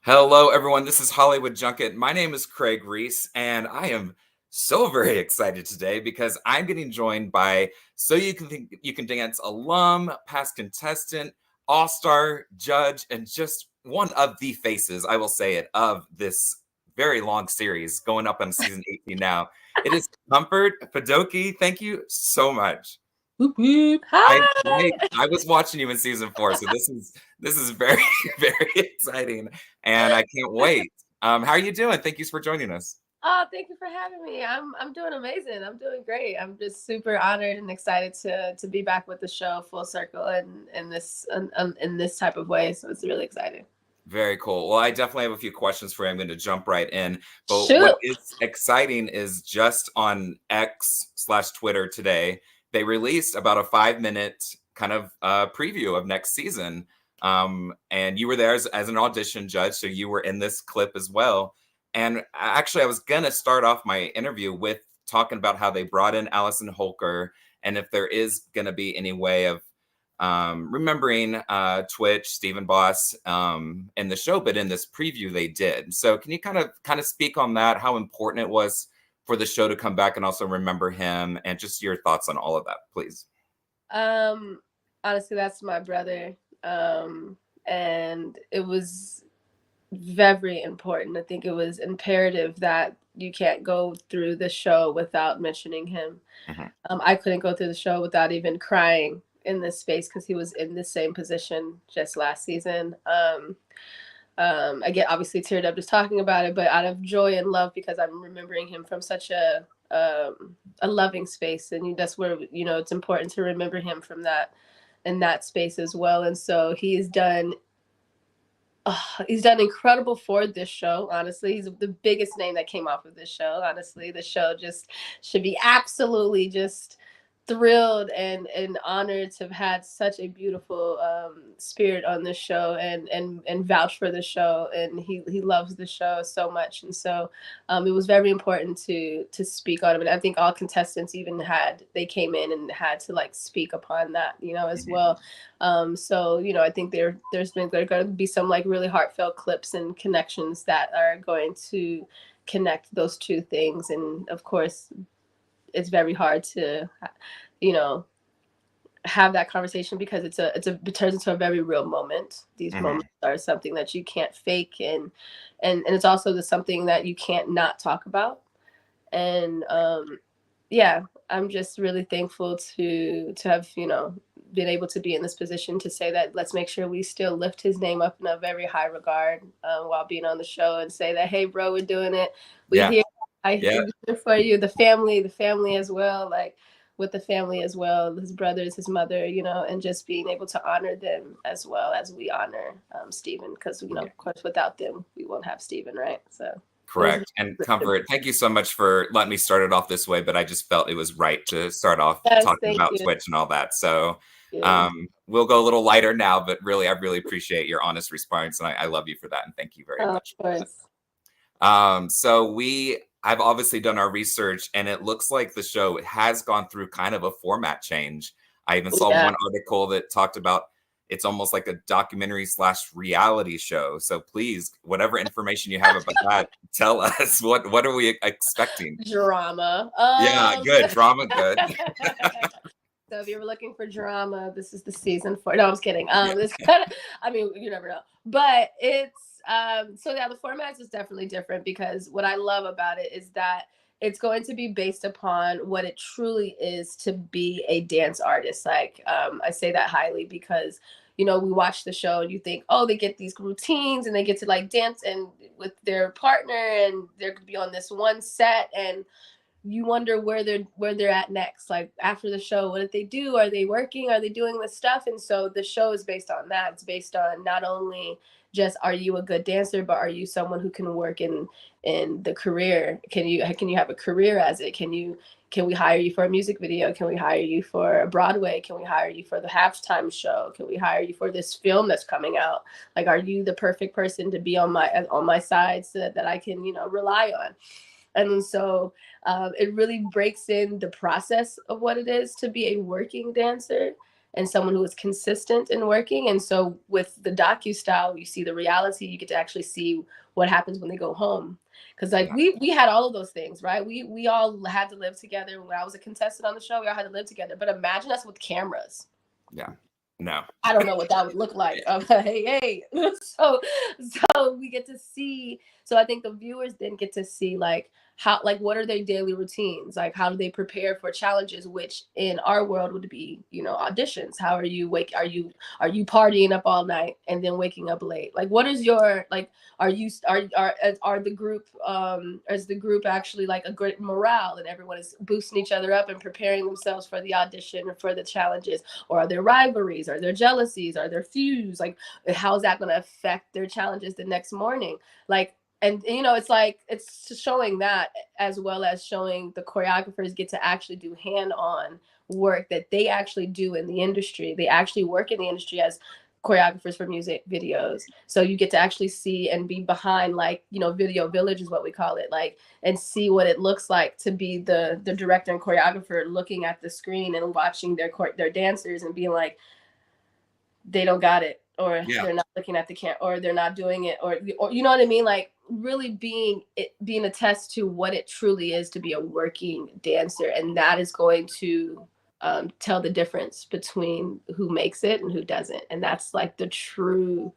Hello, everyone. This is Hollywood Junket. My name is Craig Ries, and I am so very excited today because I'm getting joined by You Can Dance alum, past contestant, all-star judge, and just one of the faces, I will say it, of this very long series going up on season 18 now. It is Comfort Fedoke. Thank you so much. Whoop, whoop. I, Hi. I I was watching you in season 4, so this is very very exciting, and I can't wait. How are you doing? Thank you for joining us. Oh, thank you for having me. I'm doing amazing. I'm doing great. I'm just super honored and excited to be back with the show full circle and in this type of way. So it's really exciting. Very cool. Well, I definitely have a few questions for you. I'm going to jump right in. But what Shoot. is exciting is just on X/Twitter today, they released about a 5-minute kind of preview of next season. And you were there as an audition judge, so you were in this clip as well. And actually, I was going to start off my interview with talking about how they brought in Allison Holker and if there is going to be any way of remembering Twitch, Stephen Boss in the show, but in this preview they did. So can you kind of speak on that, how important it was for the show to come back and also remember him, and just your thoughts on all of that, please? Um, Honestly, that's my brother. And it was very important. I think it was imperative that you can't go through the show without mentioning him. Mhm. I couldn't go through the show without even crying in this space because he was in the same position just last season. I get obviously teared up just talking about it, but out of joy and love because I'm remembering him from such a loving space, and that's where it's important to remember him from that in that space as well. And so he's done incredible for this show. Honestly, he's the biggest name that came off of this show. Honestly, the show just should be absolutely just thrilled and honored to have had such a beautiful spirit on this show and vouch for the show. And he loves the show so much, and so it was very important to speak on him. And I think all contestants even they came in and had to like speak upon that as Mhm. well. So I think there's going to be some like really heartfelt clips and connections that are going to connect those two things. And of course, it's very hard to, you know, have that conversation because it turns into a very real moment. These Mhm. moments are something that you can't fake, and it's also something that you can't not talk about. And yeah, I'm just really thankful to have been able to be in this position to say that let's make sure we still lift his name up in a very high regard while being on the show, and say that, hey bro, we're doing it, we Yeah. here, Yeah. we're here for you, the family as well, like with the family as well, his brothers, his mother, and just being able to honor them as well as we honor Stephen, because Yeah. of course without them we won't have Stephen, right? So it was Correct. And Comfort, thank you so much for letting me start it off this way, but I just felt it was right to start off yes, talking thank about you. Twitch and all that. So Yeah. we'll go a little lighter now, but really, I really appreciate your honest response, and I love you for that, and thank you very Of much for that. course. I've obviously done our research, and it looks like the show has gone through kind of a format change. I even saw Yeah. one article that talked about it's almost like a documentary/reality show. So please, whatever information you have about that, tell us what are we expecting? Drama. Yeah, good drama, good. So if you were looking for drama, this is the season for. No, I'm just kidding. Yeah. This kind of. I mean, you never know. But it's so yeah, the format is definitely different because what I love about it is that it's going to be based upon what it truly is to be a dance artist. Like I say that highly because we watch the show and you think, oh, they get these routines and they get to like dance and with their partner and they're gonna be on this one set, and you wonder where they're at next, like after the show. What did they do? Are they working? Are they doing this stuff? And so the show is based on that. It's based on not only just are you a good dancer, but are you someone who can work in the career? Can you have a career as it? Can we hire you for a music video? Can we hire you for a Broadway? Can we hire you for the halftime show? Can we hire you for this film that's coming out? Like, are you the perfect person to be on my side so that I can rely on? And so it really breaks in the process of what it is to be a working dancer. and someone who is consistent in working. And so with the docu style, you see the reality. You get to actually see what happens when they go home. Because like Yeah. we had all of those things, right? We all had to live together. When I was a contestant on the show, we all had to live together. But imagine us with cameras. Yeah. No. I don't know what that would look like. Hey. So we get to see. So I think the viewers then get to see like how, like, what are their daily routines, like how do they prepare for challenges, which in our world would be, auditions. How are you are you partying up all night and then waking up late? Like, what is your, like, are the group is the group actually like a great morale and everyone is boosting each other up and preparing themselves for the audition or for the challenges? Or are there rivalries? Are there jealousies? Are there feuds? Like, how is that going to affect their challenges the next morning? Like, and it's like, it's showing that, as well as showing the choreographers get to actually do hand-on work that they actually do in the industry. They actually work in the industry as choreographers for music videos. So you get to actually see and be behind, like, video village is what we call it, like, and see what it looks like to be the director and choreographer looking at the screen and watching their dancers and being like, they don't got it, or Yeah. they're not looking at the camera, or they're not doing it, or you know what I mean? Like, really being a test to what it truly is to be a working dancer. And that is going to tell the difference between who makes it and who doesn't. And that's like the true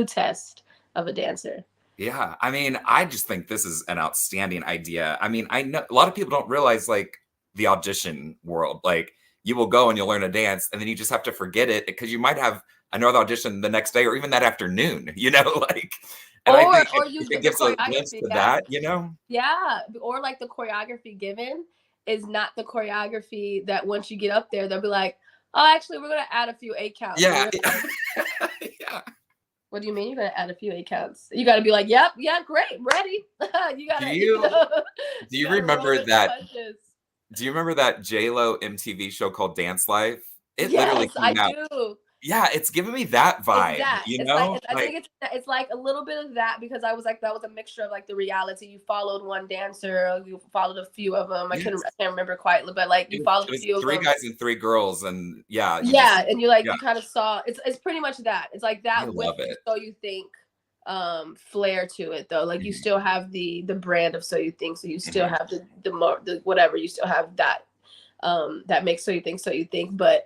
test of a dancer. Yeah, I mean, I just think this is an outstanding idea. I mean, I know a lot of people don't realize like the audition world. Like, you will go and you'll learn a dance, and then you just have to forget it because you might have another audition the next day or even that afternoon. Like, and I think Or if you it the gives a glimpse choreography, to yeah. that, Yeah, or like the choreography given is not the choreography that once you get up there, they'll be like, oh, actually, we're gonna add a few 8 counts. yeah, yeah. What do you mean you're gonna add a few 8 counts? You gotta be like, yep, yeah, great, ready. you Do gotta, you do you you gotta roll remember with the that? punches. Do you remember that J-Lo MTV show called Dance Life? It literally Yes, I came out. do. Yeah, it's giving me that It's vibe, that. It's like, I Like, think it's like a little bit of that, because I was like, that was a mixture of like the reality. You followed one dancer, you followed a few of them. yes. I can't remember quite, but like you followed It a was few of 3 them. guys and 3 girls, and yeah, you just Yeah, and you like yeah, you kind of saw, it's pretty much that. It's like I that with love the it. So You Think flair to it, though. Like, you Mhm, still have the brand of So You Think, so you still mhm. have the whatever, you still have that that makes So You Think, but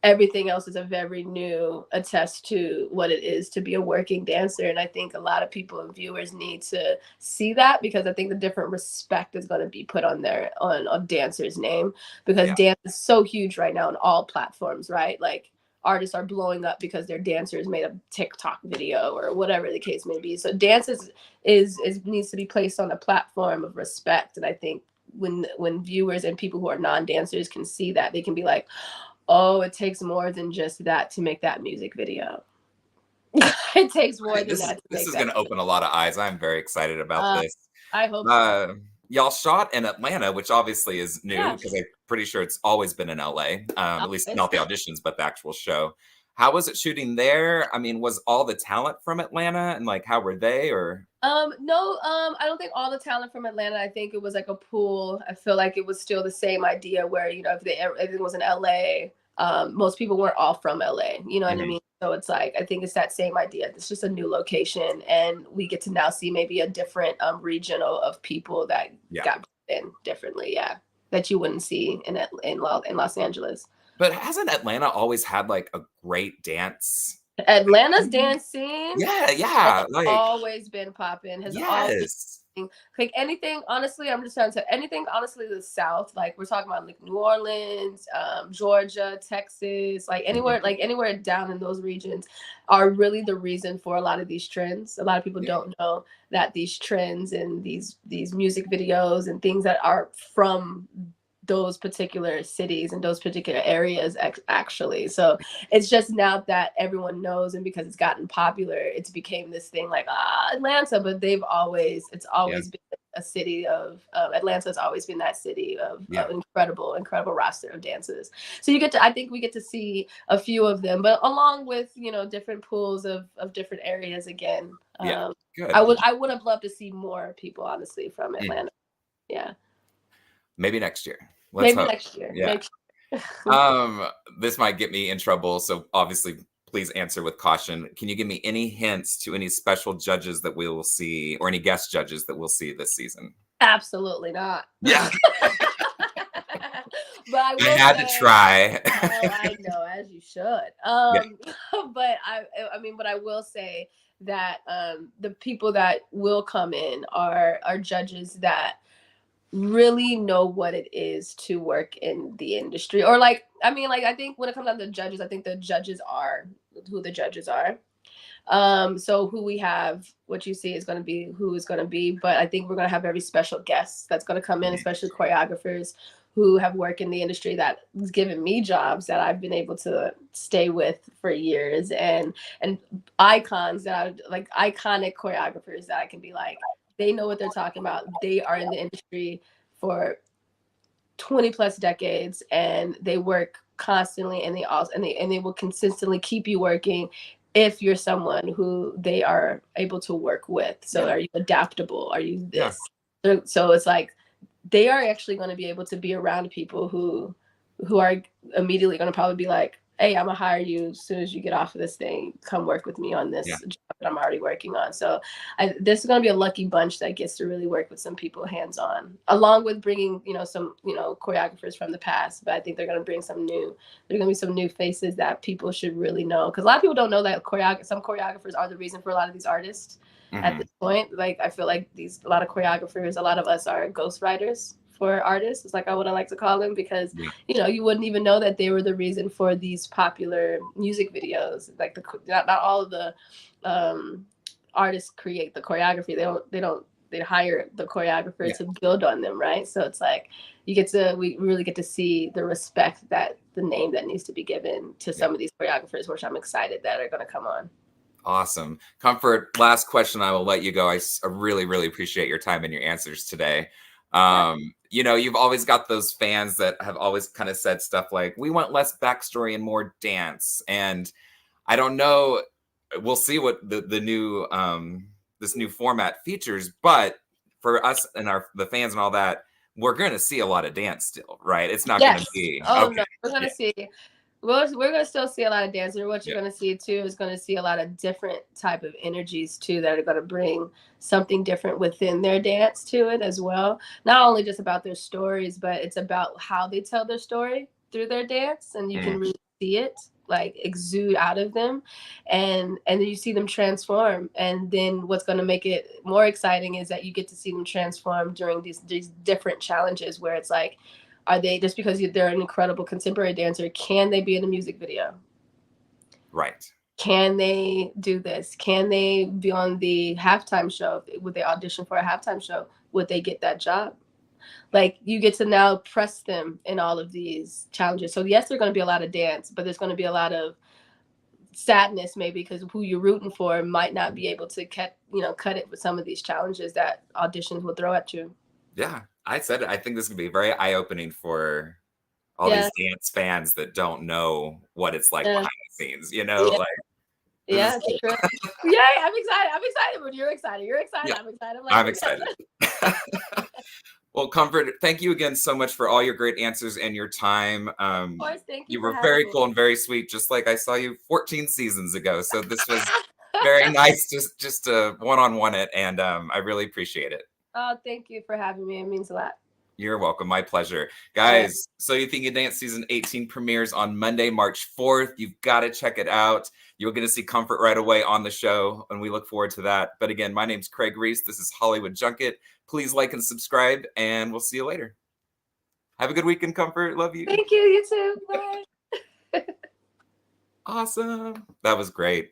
everything else is a very new attest to what it is to be a working dancer. And I think a lot of people and viewers need to see that, because I think the different respect is going to be put on their on dancers' name, because Yeah, dance is so huge right now on all platforms, right? Like, artists are blowing up because their dancers made a TikTok video or whatever the case may be. So dance is needs to be placed on a platform of respect. And I think when viewers and people who are non-dancers can see that, they can be like, oh, it takes more than just that to make that music video. It takes more right, than that to this make is that. gonna open a lot of eyes. I'm very excited about Uh, this. I hope so. Uh, y'all shot in Atlanta, which obviously is new Yeah, because I'm pretty sure it's always been in LA, at least always. not the auditions, but the actual show. How was it shooting there? I mean, was all the talent from Atlanta, and like, how were they? Or No, I don't think all the talent from Atlanta. I think it was like a pool. I feel like it was still the same idea where, if everything was in LA, most people weren't all from LA. You know what I Mhm. mean? So it's like, I think it's that same idea. It's just a new location, and we get to now see maybe a different region of people that Yeah. got in differently. Yeah, that you wouldn't see in Los Angeles. But hasn't Atlanta always had like a great dance? Atlanta's dance scene Yeah, has yeah, like always been popping. Has always, yes. like, anything, honestly, I'm just trying to say anything, honestly, the South, like we're talking about like New Orleans, Georgia, Texas, Mhm. like anywhere down in those regions are really the reason for a lot of these trends. A lot of people Yeah, don't know that these trends and these music videos and things that are from those particular cities and those particular areas, actually. So it's just now that everyone knows, and because it's gotten popular, it's became this thing like, Atlanta. But it's yeah, always been a city of Atlanta's always been that city yeah, of incredible roster of dances. So I think we get to see a few of them, but along with, different pools of different areas again. yeah. um Good. I would have loved to see more people, honestly, from Mm. Atlanta. Yeah, Maybe next year. Let's maybe hope. next year, Yeah. This might get me in trouble, so obviously please answer with caution. Can you give me any hints to any special judges that we will see, or any guest judges that we'll see this season? Absolutely not. Yeah, But I I will had to say, try. oh, I know, as you should. Yeah, But I mean, but I will say that the people that will come in are judges that really know what it is to work in the industry. Or like, I mean, like I think when it comes down to judges, I think the judges are who the judges are. So who we have, what you see is going to be who is going to be, but I think we're going to have very special guests that's going to come in, especially choreographers who have worked in the industry that's given me jobs that I've been able to stay with for years, and icons that I like, iconic choreographers that I can be like, they know what they're talking about. They are in the industry for 20 plus decades, and they work constantly, and they will consistently keep you working if you're someone who they are able to work with. So yeah, are you adaptable? Are you yeah, this? So it's like they are actually going to be able to be around people who are immediately going to probably be like, hey, I'm gonna hire you as soon as you get off of this thing. Come work with me on yeah, this job that I'm already working on. So this is gonna be a lucky bunch that gets to really work with some people hands on, along with bringing some choreographers from the past. But I think they're gonna bring some new. There's gonna be some new faces that people should really know, because a lot of people don't know that some choreographers are the reason for a lot of these artists at hmm, this point. Like I feel like a lot of choreographers, a lot of us are ghostwriters for artists. It's like I would like to call them, because yeah, you wouldn't even know that they were the reason for these popular music videos. Like not all of the artists create the choreography. They hire the choreographer yeah, to build on them, right? So it's like we really get to see the respect that the name that needs to be given to yeah. some of these choreographers, which I'm excited that are going to come on. Awesome. Comfort, last question. I will let you go. I really, really appreciate your time and your answers today. Yeah. You've always got those fans that have always kind of said stuff like, we want less backstory and more dance. And I don't know, we'll see what the new this new format features, but for us and the fans and all that, we're gonna see a lot of dance still, right? It's not gonna Yes. be Oh okay. no, we're Yeah, gonna see. We're gonna still see a lot of dancing. What yeah, you're gonna see too is gonna see a lot of different type of energies too that are gonna bring something different within their dance to it as well. Not only just about their stories, but it's about how they tell their story through their dance, and you mm, can really see it like exude out of them, and then you see them transform. And then what's gonna make it more exciting is that you get to see them transform during these different challenges where it's like, are they, just because they're an incredible contemporary dancer, can they be in a music video? right. Can they do this? Can they be on the halftime show? Would they audition for a halftime show? Would they get that job? Like, you get to now press them in all of these challenges. So yes, there's going to be a lot of dance, but there's going to be a lot of sadness maybe, because who you're rooting for might not be able to cut it with some of these challenges that auditions will throw at you. Yeah, I said it. I think this is gonna be very eye-opening for all Yeah, these dance fans that don't know what it's like yeah, behind the scenes, yeah. like this is Yeah, it's cool. true. Yay! I'm excited. I'm excited when you're excited. You're excited. Yeah, I'm excited. I'm like, I'm we're good. excited. Well, Comfort, thank you again so much for all your great answers and your time. Of course, thank you You for were having very me. cool and very sweet, just like I saw you 14 seasons ago. So this was very nice, just to one-on-one it, and I really appreciate it. Oh, thank you for having me. It means a lot. You're welcome. My pleasure. All right. Guys, So You Think You Dance Season 18 premieres on Monday, March 4th. You've got to check it out. You're going to see Comfort right away on the show, and we look forward to that. But again, my name's Craig Ries. This is Hollywood Junket. Please like and subscribe, and we'll see you later. Have a good weekend, Comfort. Love you. Thank you. You too. Bye. Awesome. That was great.